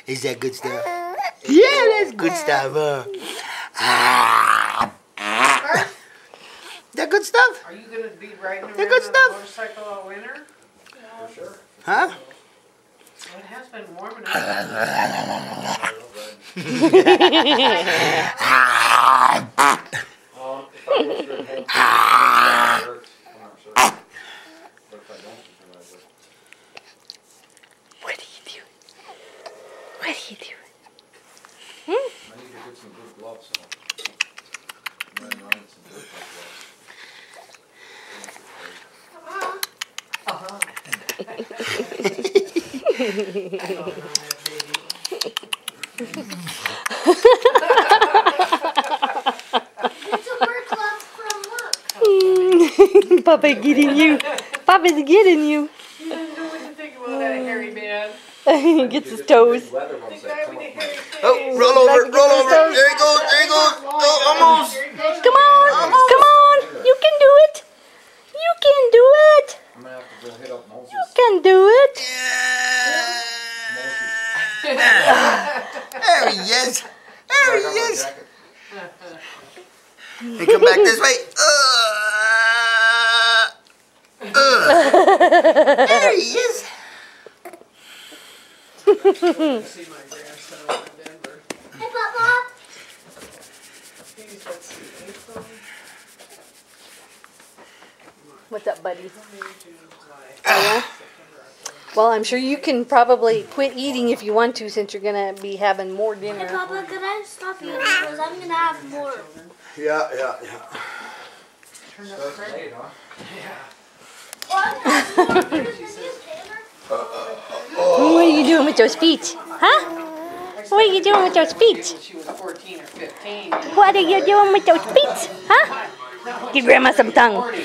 Is that good stuff? Yeah, that's good stuff, huh? That good stuff? Are you going to be riding around good on stuff? a motorcycle all winter? For sure. Huh? Well, it has been warm enough. If I go through it, I'm not sure. But if I don't, then I will. What are you doing? What are you doing? I need to get some good gloves on. And then run some good Papa getting you. Papa's getting you. You didn't know what to think about that hairy man. He gets his toes. The guy with the hairy face. Oh, roll over, roll over. There he goes, there he goes. Oh, almost. Come on, come on. You can do it. You can do it. I'm going to have to go hit up Moses. You can do it. There he is. There he I got my is. jacket. Hey, come back this way. There he is. See my grandson over in Denver. Hey, Papa. He's, let's see, April, What's up, buddy? May, June, July, Yeah. September, October. Well, I'm sure you can probably quit eating if you want to, since you're gonna be having more Hey, dinner. Papa, could I stop eating? Because I'm going to have more. Yeah. Turn up Starts credit. late, huh? Yeah. What are you doing with those feet? Huh? What are you doing with those feet? She was 14 or 15. What are you doing with those feet? Huh? Give Grandma some tongue. 40.